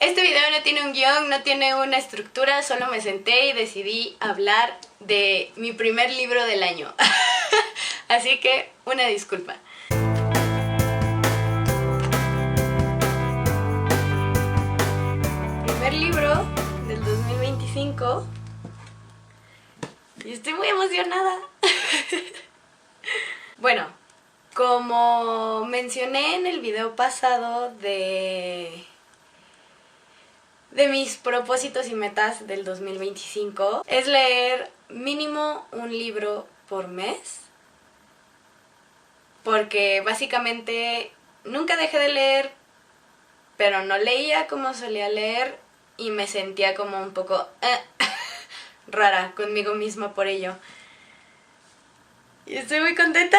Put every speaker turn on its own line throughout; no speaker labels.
Este video no tiene un guión, no tiene una estructura, solo me senté y decidí hablar de mi primer libro del año. Así que, una disculpa. Primer libro del 2025 y estoy muy emocionada. Bueno, como mencioné en el video pasado de mis propósitos y metas del 2025, es leer mínimo un libro por mes, porque básicamente nunca dejé de leer, pero no leía como solía leer y me sentía como un poco rara conmigo misma por ello. Y estoy muy contenta,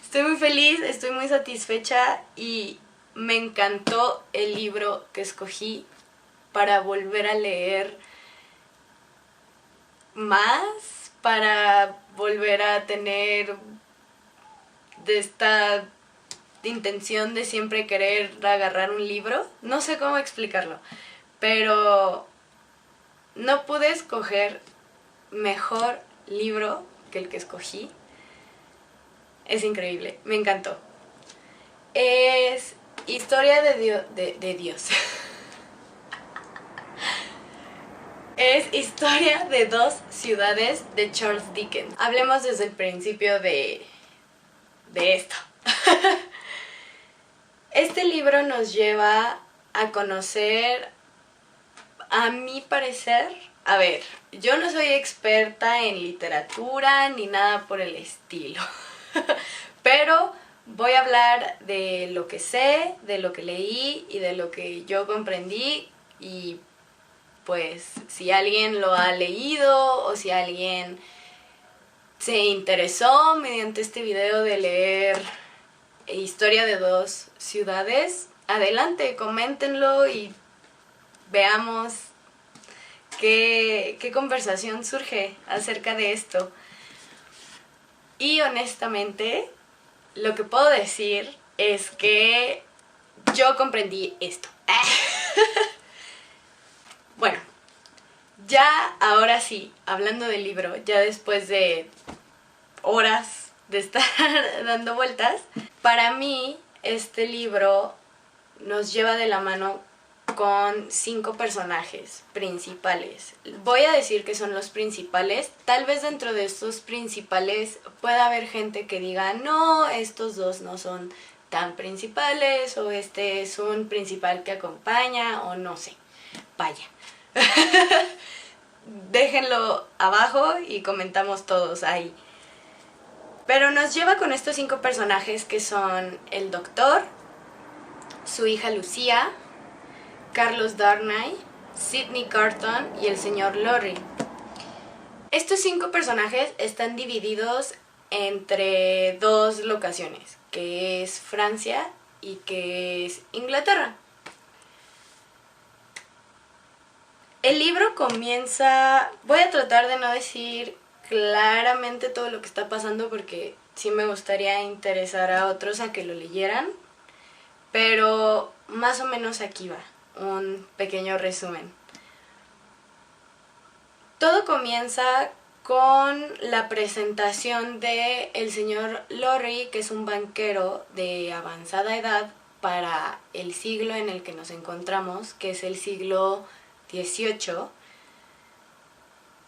estoy muy feliz, estoy muy satisfecha y me encantó el libro que escogí para volver a leer más, para volver a tener de esta intención de siempre querer agarrar un libro. No sé cómo explicarlo, pero no pude escoger mejor libro que el que escogí. Es increíble, me encantó. Es Historia de Dios. Es Historia de dos ciudades de Charles Dickens. Hablemos desde el principio de esto. Este libro nos lleva a conocer, a mi parecer, a ver, yo no soy experta en literatura ni nada por el estilo, pero voy a hablar de lo que sé, de lo que leí y de lo que yo comprendí, y pues si alguien lo ha leído o si alguien se interesó mediante este video de leer Historia de dos ciudades, adelante, coméntenlo y veamos qué conversación surge acerca de esto. Y honestamente, lo que puedo decir es que yo comprendí esto. Bueno, ya ahora sí, hablando del libro, ya después de horas de estar dando vueltas, para mí este libro nos lleva de la mano con 5 personajes principales. Voy a decir que son los principales. Tal vez dentro de estos principales pueda haber gente que diga, no, estos dos no son tan principales, o este es un principal que acompaña, o no sé. Vaya. Déjenlo abajo y comentamos todos ahí. Pero nos lleva con estos 5 personajes que son el doctor, su hija Lucía, Carlos Darnay, Sidney Carton y el señor Lorry. Estos 5 personajes están divididos entre 2 locaciones, que es Francia y que es Inglaterra. El libro comienza... Voy a tratar de no decir claramente todo lo que está pasando porque sí me gustaría interesar a otros a que lo leyeran, pero más o menos aquí va un pequeño resumen. Todo comienza con la presentación de el señor Lorry, que es un banquero de avanzada edad para el siglo en el que nos encontramos, que es el siglo XVIII.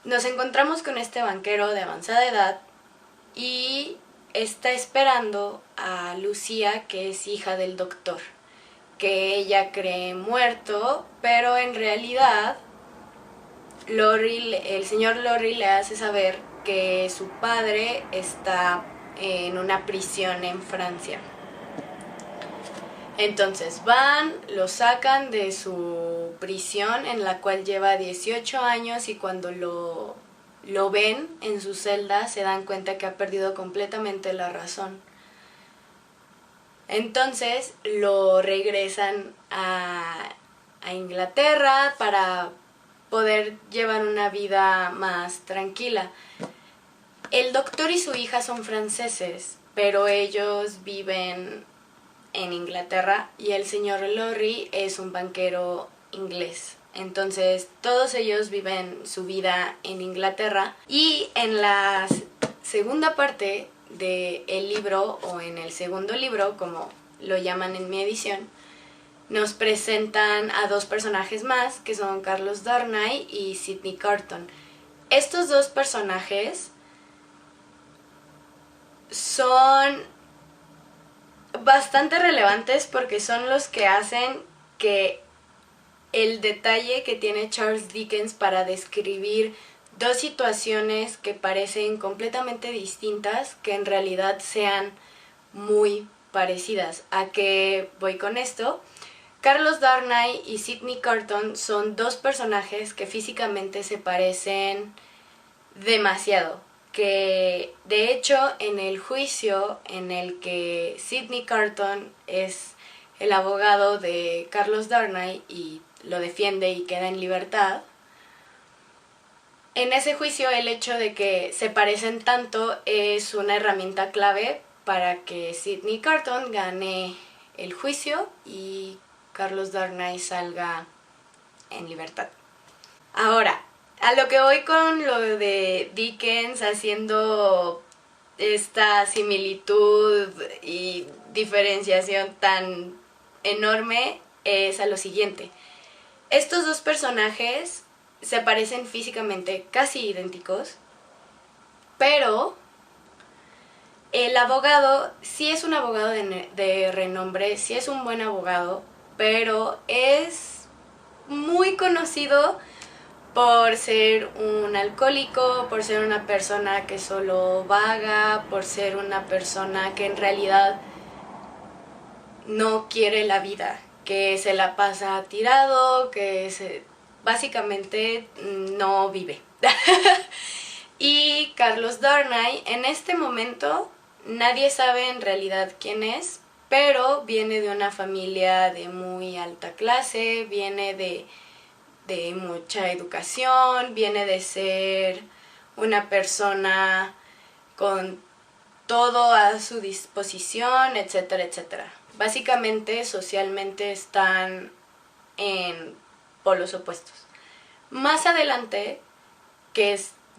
Nos encontramos con este banquero de avanzada edad y está esperando a Lucía, que es hija del doctor, que ella cree muerto, pero en realidad el señor Lorry le hace saber que su padre está en una prisión en Francia. Entonces van, lo sacan de su prisión en la cual lleva 18 años y cuando lo ven en su celda se dan cuenta que ha perdido completamente la razón. Entonces lo regresan a Inglaterra para poder llevar una vida más tranquila. El doctor y su hija son franceses, pero ellos viven en Inglaterra y el señor Lorry es un banquero inglés. Entonces todos ellos viven su vida en Inglaterra y en la segunda parte del libro, o en el segundo libro como lo llaman en mi edición, nos presentan a dos personajes más que son Carlos Darnay y Sidney Carton. Estos dos personajes son bastante relevantes porque son los que hacen que el detalle que tiene Charles Dickens para describir dos situaciones que parecen completamente distintas, que en realidad sean muy parecidas. ¿A qué voy con esto? Carlos Darnay y Sidney Carton son dos personajes que físicamente se parecen demasiado, que de hecho en el juicio en el que Sidney Carton es el abogado de Carlos Darnay y lo defiende y queda en libertad, en ese juicio el hecho de que se parecen tanto es una herramienta clave para que Sidney Carton gane el juicio y Carlos Darnay salga en libertad. Ahora, a lo que voy con lo de Dickens haciendo esta similitud y diferenciación tan enorme es a lo siguiente. Estos dos personajes se parecen físicamente casi idénticos, pero el abogado sí es un abogado de renombre, sí es un buen abogado, pero es muy conocido por ser un alcohólico, por ser una persona que solo vaga, por ser una persona que en realidad no quiere la vida, que se la pasa tirado, que básicamente no vive. Y Carlos Darnay, en este momento nadie sabe en realidad quién es, pero viene de una familia de muy alta clase, viene de mucha educación, viene de ser una persona con todo a su disposición, etcétera, etcétera. Básicamente, socialmente están en polos opuestos. Más adelante,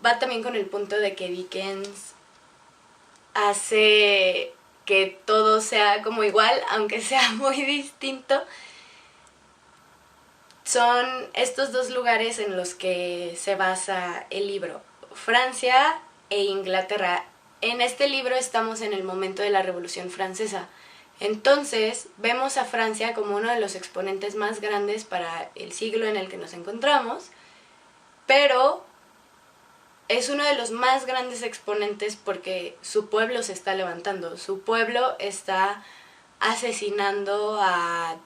va también con el punto de que Dickens hace que todo sea como igual, aunque sea muy distinto, son estos dos lugares en los que se basa el libro, Francia e Inglaterra. En este libro estamos en el momento de la Revolución Francesa. Entonces, vemos a Francia como uno de los exponentes más grandes para el siglo en el que nos encontramos, pero es uno de los más grandes exponentes porque su pueblo se está levantando, su pueblo está asesinando a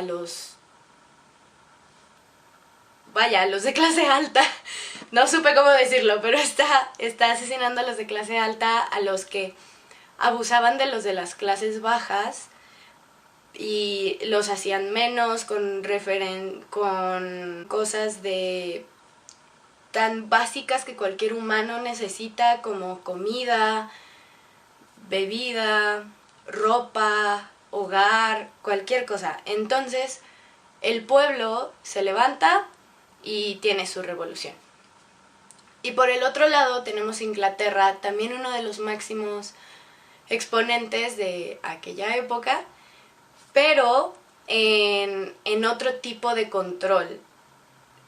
los de clase alta, no supe cómo decirlo, pero está asesinando a los de clase alta, a los que abusaban de los de las clases bajas y los hacían menos con cosas tan básicas que cualquier humano necesita, como comida, bebida, ropa, hogar, cualquier cosa. Entonces el pueblo se levanta y tiene su revolución. Y por el otro lado tenemos Inglaterra, también uno de los máximos exponentes de aquella época, pero en otro tipo de control,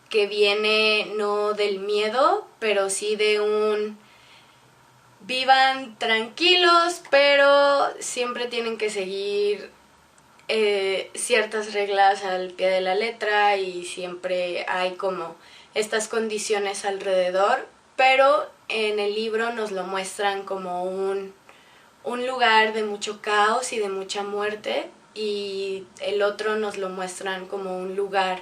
que viene no del miedo, pero sí de un vivan tranquilos, pero siempre tienen que seguir ciertas reglas al pie de la letra y siempre hay como estas condiciones alrededor, pero en el libro nos lo muestran como un lugar de mucho caos y de mucha muerte, y el otro nos lo muestran como un lugar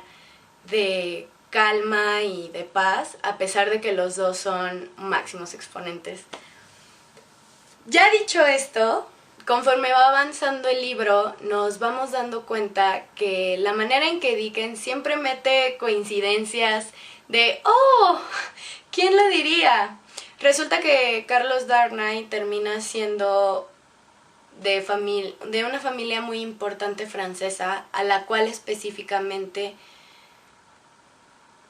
de calma y de paz, a pesar de que los dos son máximos exponentes. Ya dicho esto, conforme va avanzando el libro, nos vamos dando cuenta que la manera en que Dickens siempre mete coincidencias de ¡oh! ¿Quién lo diría? Resulta que Carlos Darnay termina siendo de una familia muy importante francesa, a la cual específicamente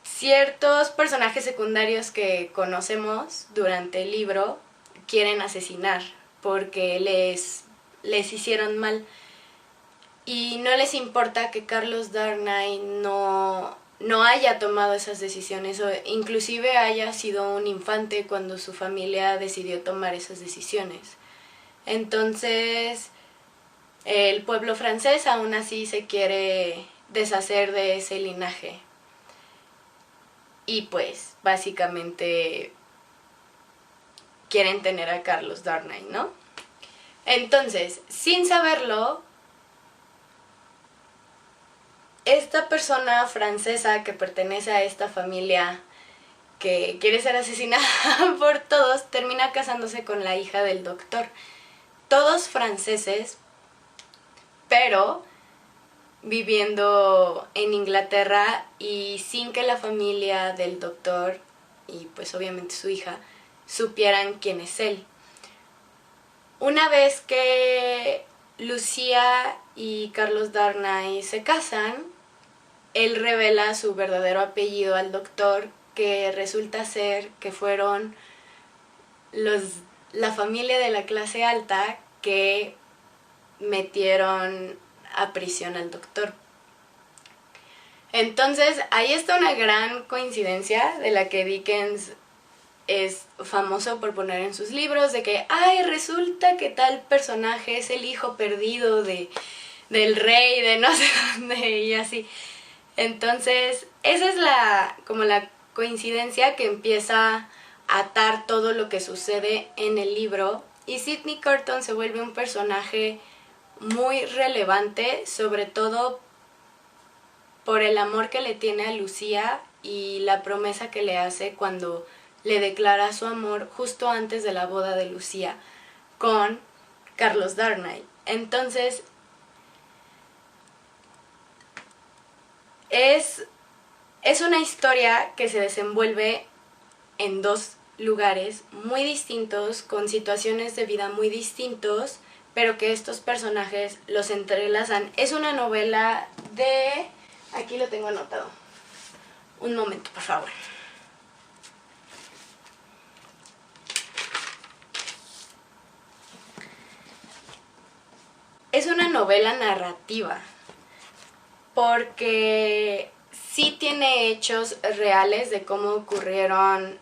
ciertos personajes secundarios que conocemos durante el libro quieren asesinar porque les hicieron mal. Y no les importa que Carlos Darnay no haya tomado esas decisiones o inclusive haya sido un infante cuando su familia decidió tomar esas decisiones. Entonces, el pueblo francés aún así se quiere deshacer de ese linaje. Y pues, básicamente, quieren tener a Carlos Darnay, ¿no? Entonces, sin saberlo, esta persona francesa que pertenece a esta familia que quiere ser asesinada por todos, termina casándose con la hija del doctor. Todos franceses, pero viviendo en Inglaterra y sin que la familia del doctor y pues obviamente su hija supieran quién es él. Una vez que Lucía y Carlos Darnay se casan, él revela su verdadero apellido al doctor, que resulta ser que fueron la familia de la clase alta que metieron a prisión al doctor. Entonces, ahí está una gran coincidencia de la que Dickens es famoso por poner en sus libros, de que, ay, resulta que tal personaje es el hijo perdido del rey, de no sé dónde, y así. Entonces, esa es como la coincidencia que empieza a atar todo lo que sucede en el libro, y Sidney Carton se vuelve un personaje muy relevante, sobre todo por el amor que le tiene a Lucía y la promesa que le hace cuando le declara su amor justo antes de la boda de Lucía con Carlos Darnay. Entonces, es una historia que se desenvuelve en dos lugares muy distintos, con situaciones de vida muy distintos, pero que estos personajes los entrelazan. Es una novela de... Aquí lo tengo anotado. Un momento, por favor. Es una novela narrativa, porque sí tiene hechos reales de cómo ocurrieron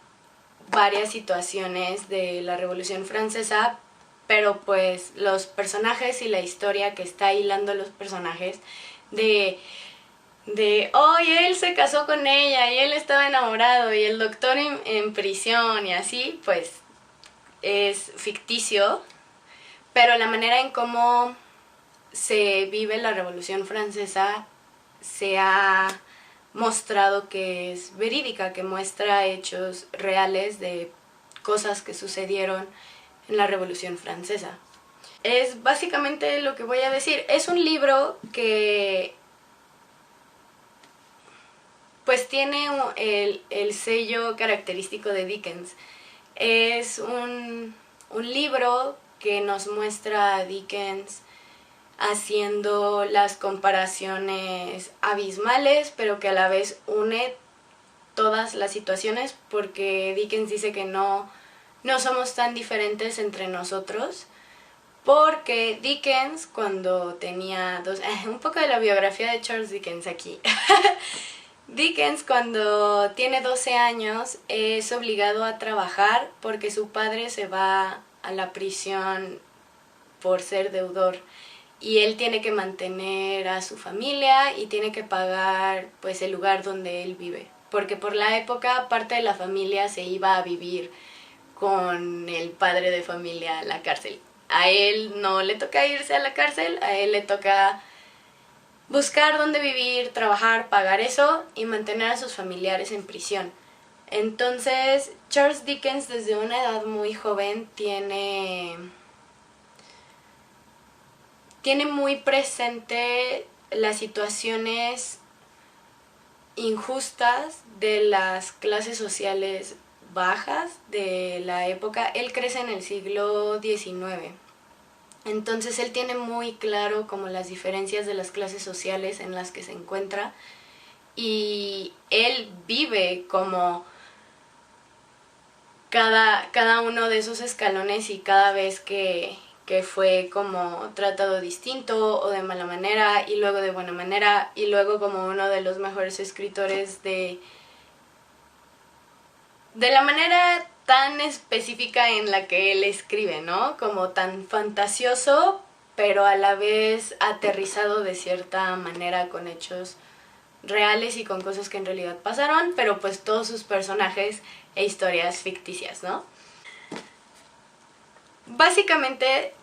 varias situaciones de la Revolución Francesa, pero pues los personajes y la historia que está hilando los personajes oh, y él se casó con ella, y él estaba enamorado, y el doctor en prisión, y así, pues es ficticio, pero la manera en cómo se vive la Revolución Francesa se ha mostrado que es verídica, que muestra hechos reales de cosas que sucedieron en la Revolución Francesa. Es básicamente lo que voy a decir. Es un libro que pues tiene el sello característico de Dickens. Es un libro que nos muestra a Dickens haciendo las comparaciones abismales, pero que a la vez une todas las situaciones, porque Dickens dice que no somos tan diferentes entre nosotros, porque Dickens cuando tenía un poco de la biografía de Charles Dickens aquí. Dickens cuando tiene 12 años es obligado a trabajar porque su padre se va a la prisión por ser deudor, y él tiene que mantener a su familia y tiene que pagar pues el lugar donde él vive, porque por la época parte de la familia se iba a vivir con el padre de familia a la cárcel. A él no le toca irse a la cárcel, a él le toca buscar dónde vivir, trabajar, pagar eso y mantener a sus familiares en prisión. Entonces, Charles Dickens desde una edad muy joven tiene muy presente las situaciones injustas de las clases sociales bajas de la época. Él crece en el siglo XIX. Entonces él tiene muy claro como las diferencias de las clases sociales en las que se encuentra, y él vive como cada uno de esos escalones, y cada vez que fue como tratado distinto o de mala manera y luego de buena manera, y luego como uno de los mejores escritores de la manera tan específica en la que él escribe, ¿no? Como tan fantasioso, pero a la vez aterrizado de cierta manera con hechos reales y con cosas que en realidad pasaron, pero pues todos sus personajes e historias ficticias, ¿no? Básicamente,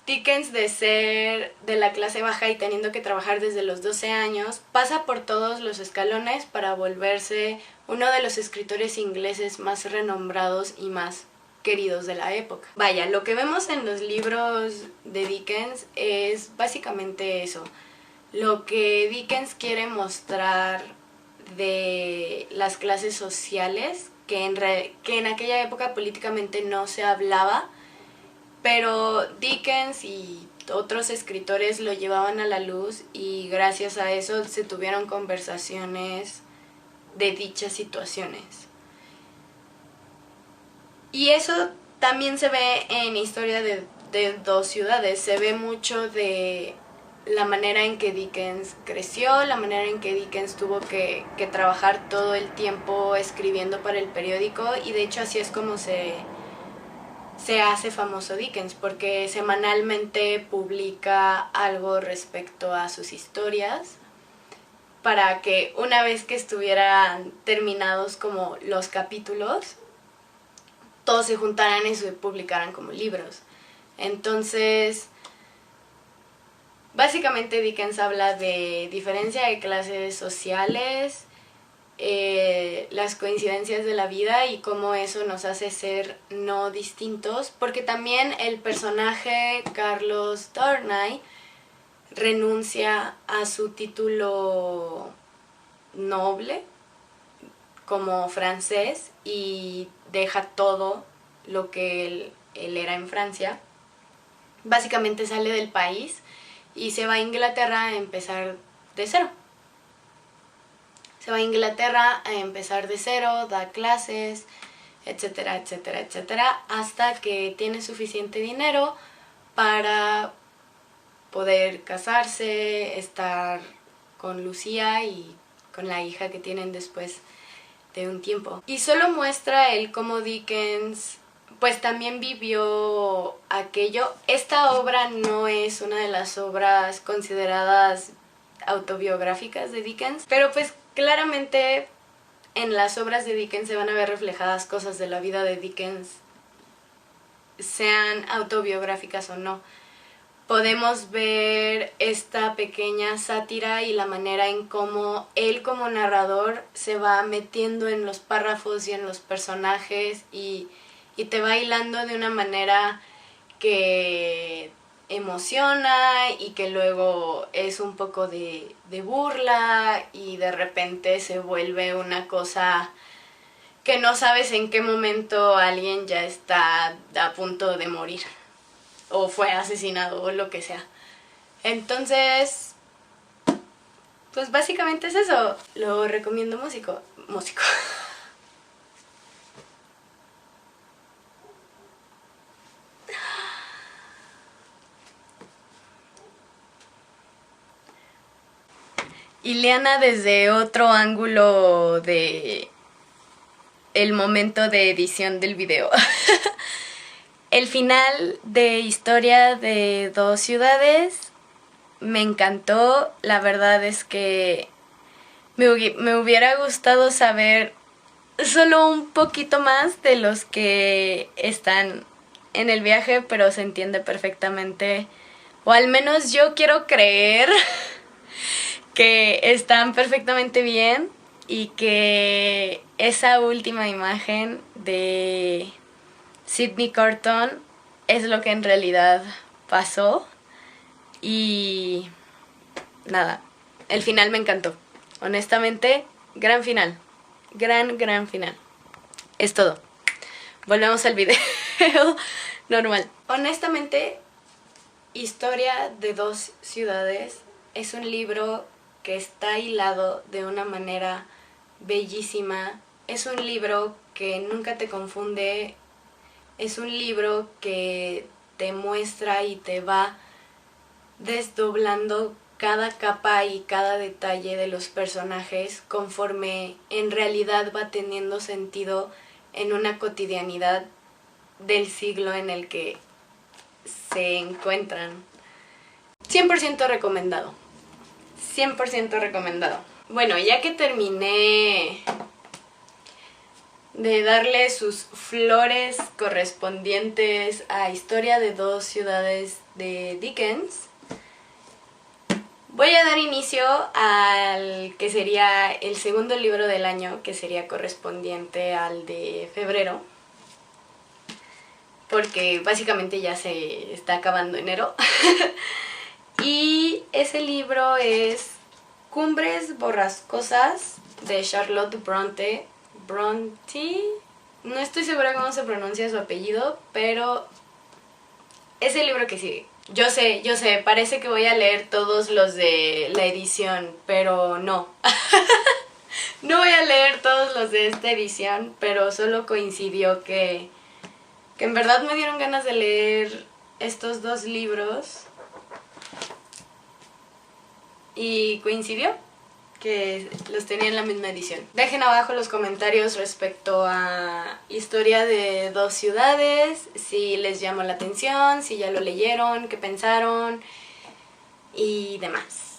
Dickens, de ser de la clase baja y teniendo que trabajar desde los 12 años, pasa por todos los escalones para volverse uno de los escritores ingleses más renombrados y más queridos de la época. Vaya, lo que vemos en los libros de Dickens es básicamente eso. Lo que Dickens quiere mostrar de las clases sociales, que en aquella época políticamente no se hablaba, pero Dickens y otros escritores lo llevaban a la luz, y gracias a eso se tuvieron conversaciones de dichas situaciones. Y eso también se ve en Historia de dos ciudades. Se ve mucho de la manera en que Dickens creció, la manera en que Dickens tuvo que trabajar todo el tiempo escribiendo para el periódico, y de hecho así es como se hace famoso Dickens, porque semanalmente publica algo respecto a sus historias, para que una vez que estuvieran terminados como los capítulos, todos se juntaran y se publicaran como libros. Entonces, básicamente Dickens habla de diferencia de clases sociales, las coincidencias de la vida y cómo eso nos hace ser no distintos, porque también el personaje Carlos Darnay renuncia a su título noble como francés y deja todo lo que él era en Francia. Básicamente sale del país y se va a Inglaterra a empezar de cero. Se va a Inglaterra a empezar de cero, da clases, etcétera, etcétera, etcétera, hasta que tiene suficiente dinero para poder casarse, estar con Lucía y con la hija que tienen después de un tiempo. Y solo muestra él cómo Dickens pues también vivió aquello. Esta obra no es una de las obras consideradas autobiográficas de Dickens, pero pues claramente en las obras de Dickens se van a ver reflejadas cosas de la vida de Dickens, sean autobiográficas o no. Podemos ver esta pequeña sátira y la manera en cómo él como narrador se va metiendo en los párrafos y en los personajes, y te va hilando de una manera que emociona y que luego es un poco de burla, y de repente se vuelve una cosa que no sabes en qué momento alguien ya está a punto de morir o fue asesinado o lo que sea. Entonces, pues básicamente es eso. Lo recomiendo músico. Ileana desde otro ángulo de el momento de edición del video. El final de Historia de dos ciudades me encantó. La verdad es que me hubiera gustado saber solo un poquito más de los que están en el viaje, pero se entiende perfectamente, o al menos yo quiero creer que están perfectamente bien, y que esa última imagen de Sidney Carton es lo que en realidad pasó. Y nada, el final me encantó. Honestamente, gran final. Gran final. Es todo. Volvemos al video normal. Honestamente, Historia de dos ciudades es un libro que está hilado de una manera bellísima. Es un libro que nunca te confunde. Es un libro que te muestra y te va desdoblando cada capa y cada detalle de los personajes conforme en realidad va teniendo sentido en una cotidianidad del siglo en el que se encuentran. 100% recomendado. 100% recomendado. Bueno, ya que terminé de darle sus flores correspondientes a Historia de dos ciudades de Dickens, voy a dar inicio al que sería el segundo libro del año, que sería correspondiente al de febrero, porque básicamente ya se está acabando enero. Y ese libro es Cumbres Borrascosas de Charlotte Bronte. No estoy segura cómo se pronuncia su apellido, pero es el libro que sigue. Yo sé, parece que voy a leer todos los de la edición, pero no. No voy a leer todos los de esta edición, pero solo coincidió que en verdad me dieron ganas de leer estos dos libros. Y coincidió que los tenía en la misma edición. Dejen abajo los comentarios respecto a Historia de dos ciudades, si les llamó la atención, si ya lo leyeron, qué pensaron y demás.